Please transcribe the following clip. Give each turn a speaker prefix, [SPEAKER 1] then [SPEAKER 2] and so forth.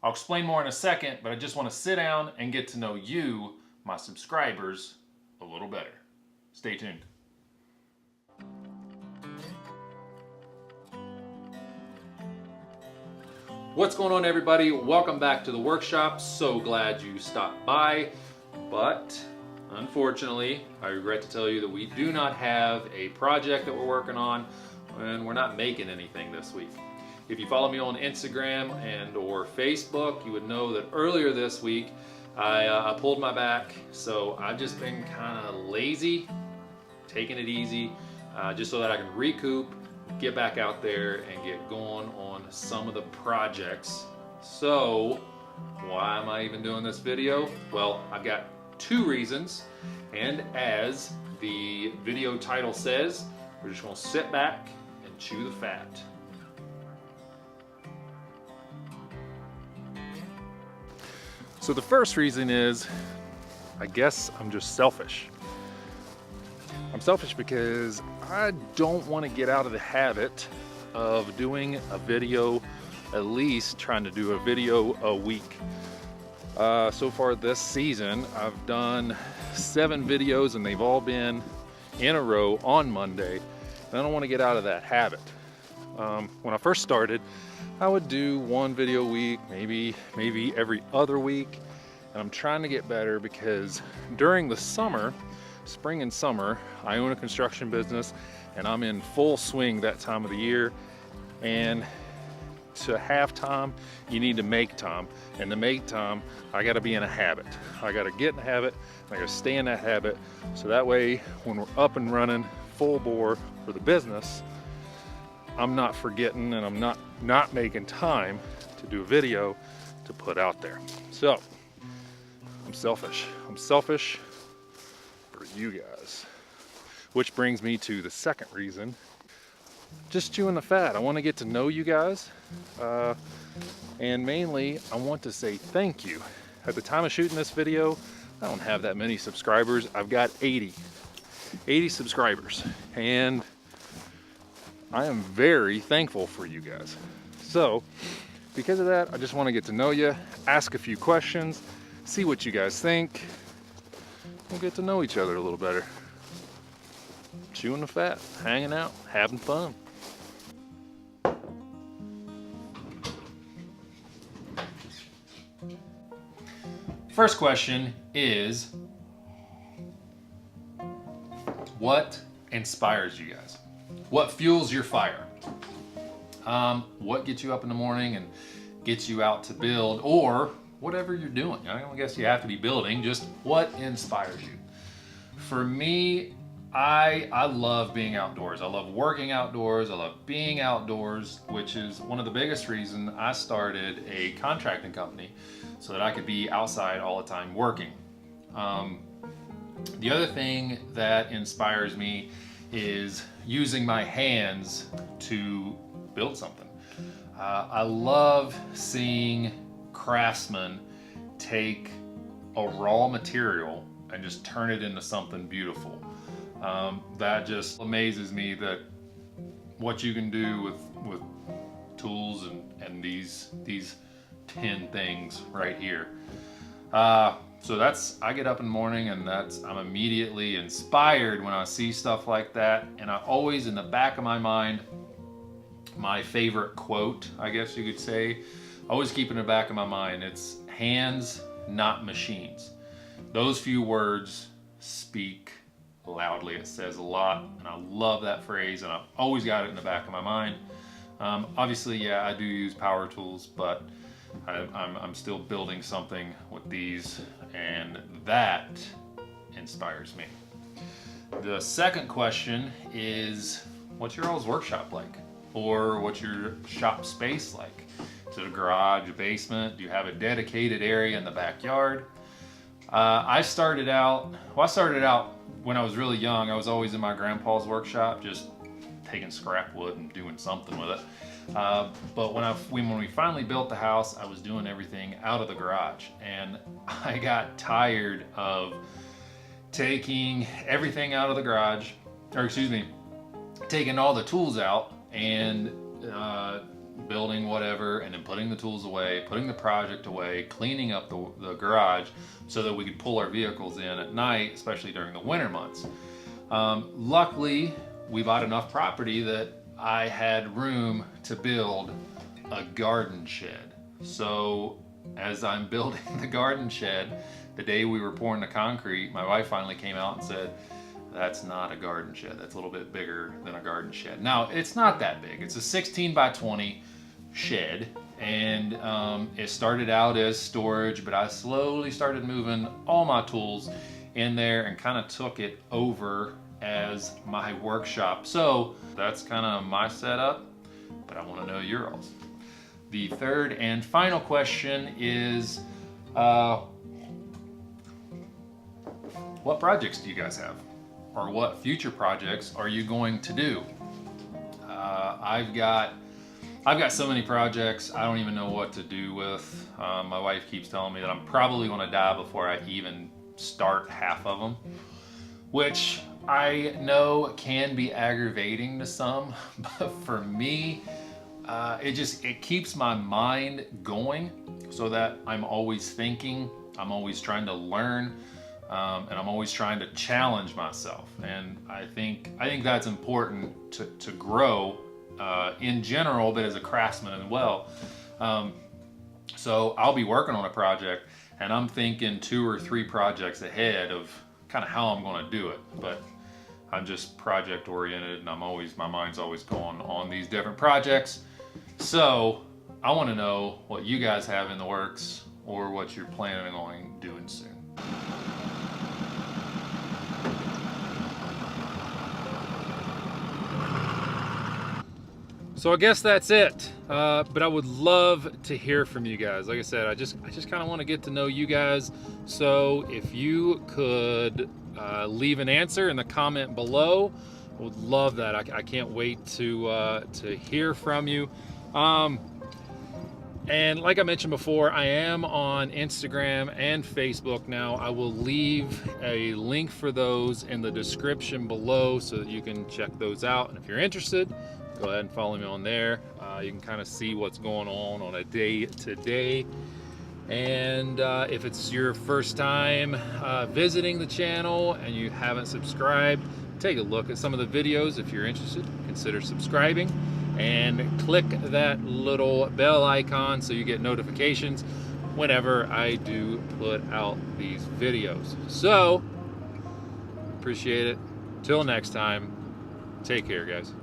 [SPEAKER 1] I'll explain more in a second, but I just want to sit down and get to know you, my subscribers, a little better. Stay tuned. What's going on, everybody? Welcome back to the workshop. So glad you stopped by, but unfortunately, I regret to tell you that we do not have a project that we're working on, and we're not making anything this week. If you follow me on Instagram and or Facebook, you would know that earlier this week I pulled my back, so I've just been kind of lazy, taking it easy, just so that I can recoup, get back out there and get going on some of the projects. So why am I even doing this video? Well, I've got two reasons, and as the video title says, we're just going to sit back and chew the fat. So the first reason is, I guess I'm just selfish. I'm selfish because I don't want to get out of the habit of doing a video, at least trying to do a video a week. So far this season, I've done 7 videos and they've all been in a row on Monday. And I don't want to get out of that habit. When I first started, I would do 1 video a week, maybe every other week. And I'm trying to get better because during the summer, spring and summer, I own a construction business and I'm in full swing that time of the year. And to have time, you need to make time. And to make time, I gotta be in a habit. I gotta get in a habit, I gotta stay in that habit. So that way, when we're up and running full bore for the business, I'm not forgetting and I'm not making time to do a video to put out there. So, I'm selfish. I'm selfish for you guys. Which brings me to the second reason. Just chewing the fat. I want to get to know you guys. And mainly, I want to say thank you. At the time of shooting this video, I don't have that many subscribers. I've got 80 subscribers. And I am very thankful for you guys. So, because of that, I just want to get to know you, ask a few questions, see what you guys think. We'll get to know each other a little better. Chewing the fat, hanging out, having fun. First question is, what inspires you guys? What fuels your fire? What gets you up in the morning and gets you out to build, or whatever you're doing? I don't guess you have to be building, just what inspires you? For me, I love being outdoors. I love working outdoors. I love being outdoors, which is one of the biggest reasons I started a contracting company, so that I could be outside all the time working. The other thing that inspires me is using my hands to build something. I love seeing craftsmen take a raw material and just turn it into something beautiful. That just amazes me, that what you can do with tools and these 10 things right here. So I get up in the morning and I'm immediately inspired when I see stuff like that. And I always, in the back of my mind, my favorite quote, I guess you could say, always keep in the back of my mind, it's hands, not machines. Those few words speak loudly. It says a lot, and I love that phrase, and I've always got it in the back of my mind. Obviously, yeah, I do use power tools, but I'm still building something with these, and that inspires me. The second question is, what's your all's workshop like? Or what's your shop space like? Is it a garage, a basement? Do you have a dedicated area in the backyard? I started out when I was really young. I was always in my grandpa's workshop, just taking scrap wood and doing something with it. But when we finally built the house, I was doing everything out of the garage, and I got tired of taking everything out of the garage, or excuse me, taking all the tools out and building whatever, and then putting the tools away, putting the project away, cleaning up the garage so that we could pull our vehicles in at night, especially during the winter months. Luckily, we bought enough property that I had room to build a garden shed. So as I'm building the garden shed, the day we were pouring the concrete, my wife finally came out and said, "That's not a garden shed. That's a little bit bigger than a garden shed." Now, it's not that big. It's a 16 by 20 shed, and it started out as storage, but I slowly started moving all my tools in there and kind of took it over as my workshop. So that's kind of my setup, but I want to know yours. The third and final question is, what projects do you guys have? Or what future projects are you going to do? I've got so many projects I don't even know what to do with. My wife keeps telling me that I'm probably going to die before I even start half of them, which I know can be aggravating to some, but for me, it keeps my mind going so that I'm always thinking, I'm always trying to learn, and I'm always trying to challenge myself. And I think that's important to grow in general, but as a craftsman as well. So I'll be working on a project and I'm thinking 2 or 3 projects ahead of kind of how I'm going to do it. But I'm just project oriented, and my mind's always going on these different projects. So I want to know what you guys have in the works or what you're planning on doing soon. So I guess that's it, but I would love to hear from you guys. Like I said, I just kind of want to get to know you guys. So if you could leave an answer in the comment below, I would love that. I can't wait to hear from you. And like I mentioned before, I am on Instagram and Facebook now. I will leave a link for those in the description below so that you can check those out. And if you're interested, go ahead and follow me on there. You can kind of see what's going on a day-to-day. And if it's your first time visiting the channel and you haven't subscribed, take a look at some of the videos. If you're interested, consider subscribing and click that little bell icon so you get notifications whenever I do put out these videos. So, appreciate it. Till next time, take care, guys.